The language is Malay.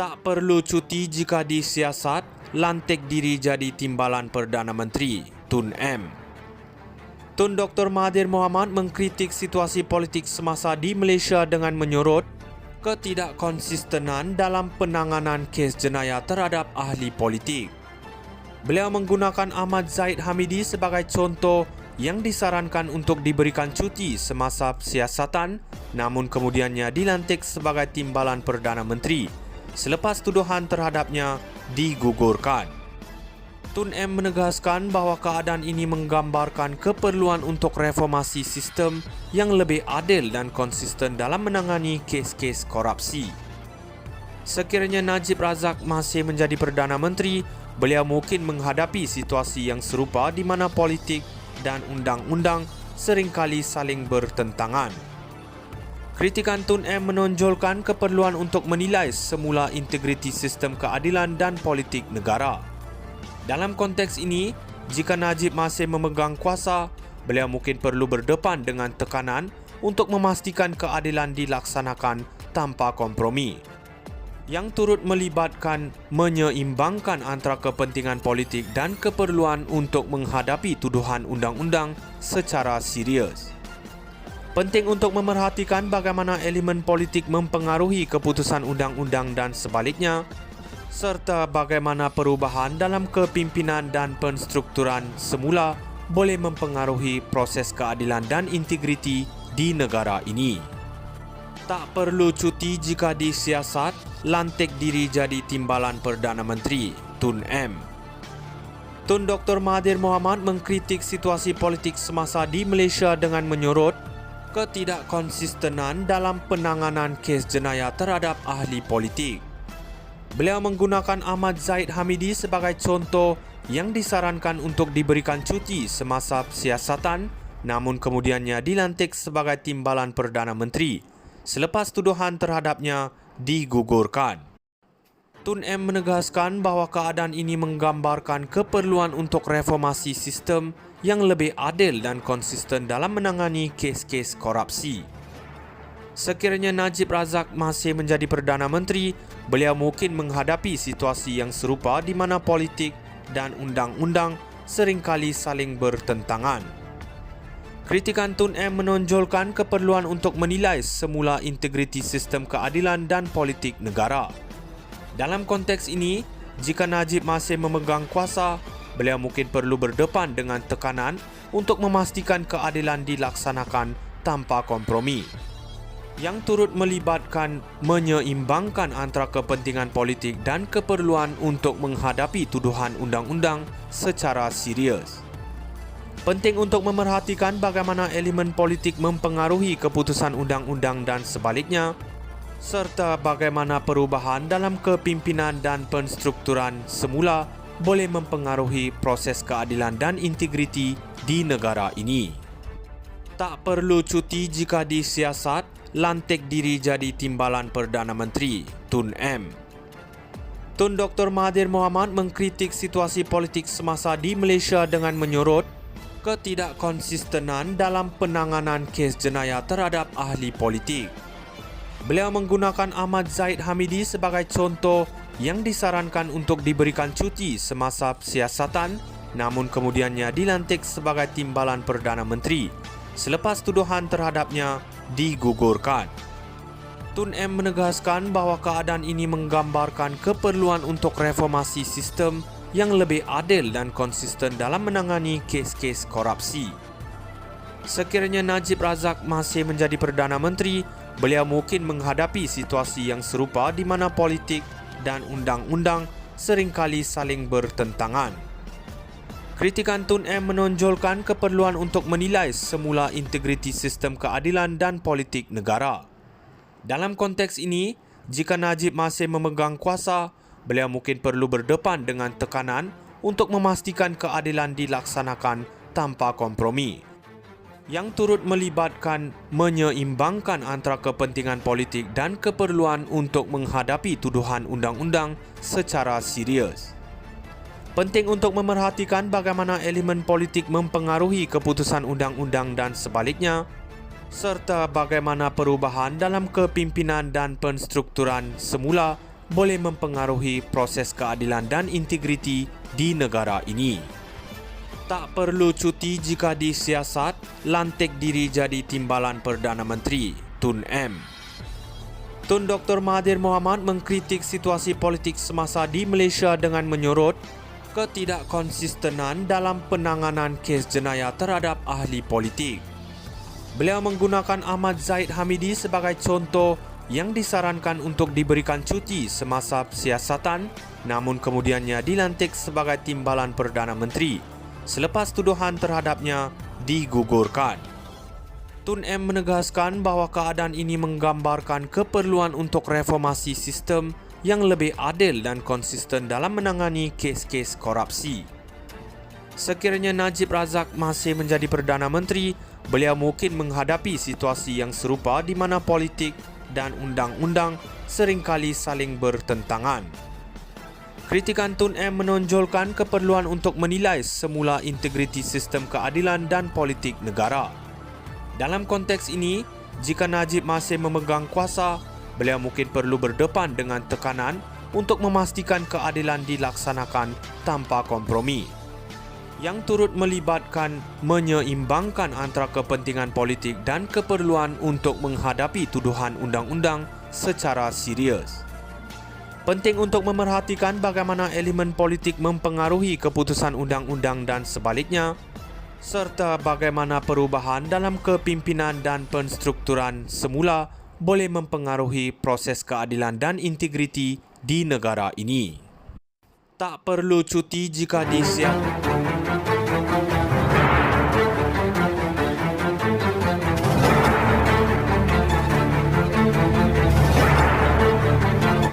Tak perlu cuti jika disiasat, lantik diri jadi timbalan Perdana Menteri, Tun M. Tun Dr. Mahathir Mohamad mengkritik situasi politik semasa di Malaysia dengan menyorot ketidakkonsistenan dalam penanganan kes jenayah terhadap ahli politik. Beliau menggunakan Ahmad Zahid Hamidi sebagai contoh yang disarankan untuk diberikan cuti semasa siasatan, namun kemudiannya dilantik sebagai timbalan Perdana Menteri selepas tuduhan terhadapnya digugurkan. Tun M menegaskan bahawa keadaan ini menggambarkan keperluan untuk reformasi sistem yang lebih adil dan konsisten dalam menangani kes-kes korupsi. Sekiranya Najib Razak masih menjadi Perdana Menteri, beliau mungkin menghadapi situasi yang serupa di mana politik dan undang-undang seringkali saling bertentangan. Kritikan Tun M menonjolkan keperluan untuk menilai semula integriti sistem keadilan dan politik negara. Dalam konteks ini, jika Najib masih memegang kuasa, beliau mungkin perlu berdepan dengan tekanan untuk memastikan keadilan dilaksanakan tanpa kompromi, yang turut melibatkan menyeimbangkan antara kepentingan politik dan keperluan untuk menghadapi tuduhan undang-undang secara serius. Penting untuk memerhatikan bagaimana elemen politik mempengaruhi keputusan undang-undang dan sebaliknya, serta bagaimana perubahan dalam kepimpinan dan penstrukturan semula boleh mempengaruhi proses keadilan dan integriti di negara ini. Tak perlu cuti jika disiasat, lantik diri jadi timbalan Perdana Menteri, Tun M. Tun Dr. Mahathir Mohamad mengkritik situasi politik semasa di Malaysia dengan menyorot ketidakkonsistenan dalam penanganan kes jenayah terhadap ahli politik. Beliau menggunakan Ahmad Zahid Hamidi sebagai contoh yang disarankan untuk diberikan cuti semasa siasatan, namun kemudiannya dilantik sebagai timbalan Perdana Menteri selepas tuduhan terhadapnya digugurkan. Tun M menegaskan bahawa keadaan ini menggambarkan keperluan untuk reformasi sistem yang lebih adil dan konsisten dalam menangani kes-kes korupsi. Sekiranya Najib Razak masih menjadi Perdana Menteri, beliau mungkin menghadapi situasi yang serupa di mana politik dan undang-undang seringkali saling bertentangan. Kritikan Tun M menonjolkan keperluan untuk menilai semula integriti sistem keadilan dan politik negara. Dalam konteks ini, jika Najib masih memegang kuasa, beliau mungkin perlu berdepan dengan tekanan untuk memastikan keadilan dilaksanakan tanpa kompromi, yang turut melibatkan menyeimbangkan antara kepentingan politik dan keperluan untuk menghadapi tuduhan undang-undang secara serius. Penting untuk memerhatikan bagaimana elemen politik mempengaruhi keputusan undang-undang dan sebaliknya, serta bagaimana perubahan dalam kepimpinan dan penstrukturan semula boleh mempengaruhi proses keadilan dan integriti di negara ini. Tak perlu cuti jika disiasat, lantik diri jadi timbalan Perdana Menteri, Tun M. Tun Dr. Mahathir Mohamad mengkritik situasi politik semasa di Malaysia dengan menyorot ketidakkonsistenan dalam penanganan kes jenayah terhadap ahli politik. Beliau menggunakan Ahmad Zahid Hamidi sebagai contoh yang disarankan untuk diberikan cuti semasa siasatan, namun kemudiannya dilantik sebagai timbalan Perdana Menteri selepas tuduhan terhadapnya digugurkan. Tun M menegaskan bahawa keadaan ini menggambarkan keperluan untuk reformasi sistem yang lebih adil dan konsisten dalam menangani kes-kes korupsi. Sekiranya Najib Razak masih menjadi Perdana Menteri, beliau mungkin menghadapi situasi yang serupa di mana politik dan undang-undang seringkali saling bertentangan. Kritikan Tun M menonjolkan keperluan untuk menilai semula integriti sistem keadilan dan politik negara. Dalam konteks ini, jika Najib masih memegang kuasa, beliau mungkin perlu berdepan dengan tekanan untuk memastikan keadilan dilaksanakan tanpa kompromi, yang turut melibatkan menyeimbangkan antara kepentingan politik dan keperluan untuk menghadapi tuduhan undang-undang secara serius. Penting untuk memerhatikan bagaimana elemen politik mempengaruhi keputusan undang-undang dan sebaliknya, serta bagaimana perubahan dalam kepimpinan dan penstrukturan semula boleh mempengaruhi proses keadilan dan integriti di negara ini. Tak perlu cuti jika disiasat, lantik diri jadi timbalan Perdana Menteri, Tun M. Tun Dr. Mahathir Mohamad mengkritik situasi politik semasa di Malaysia dengan menyorot ketidakkonsistenan dalam penanganan kes jenayah terhadap ahli politik. Beliau menggunakan Ahmad Zahid Hamidi sebagai contoh yang disarankan untuk diberikan cuti semasa siasatan, namun kemudiannya dilantik sebagai timbalan Perdana Menteri selepas tuduhan terhadapnya digugurkan. Tun M menegaskan bahawa keadaan ini menggambarkan keperluan untuk reformasi sistem yang lebih adil dan konsisten dalam menangani kes-kes korupsi. Sekiranya Najib Razak masih menjadi Perdana Menteri, beliau mungkin menghadapi situasi yang serupa di mana politik dan undang-undang seringkali saling bertentangan. Kritikan Tun M menonjolkan keperluan untuk menilai semula integriti sistem keadilan dan politik negara. Dalam konteks ini, jika Najib masih memegang kuasa, beliau mungkin perlu berdepan dengan tekanan untuk memastikan keadilan dilaksanakan tanpa kompromi, yang turut melibatkan menyeimbangkan antara kepentingan politik dan keperluan untuk menghadapi tuduhan undang-undang secara serius. Penting untuk memerhatikan bagaimana elemen politik mempengaruhi keputusan undang-undang dan sebaliknya, serta bagaimana perubahan dalam kepimpinan dan penstrukturan semula boleh mempengaruhi proses keadilan dan integriti di negara ini. Tak perlu cuti jika disiapkan.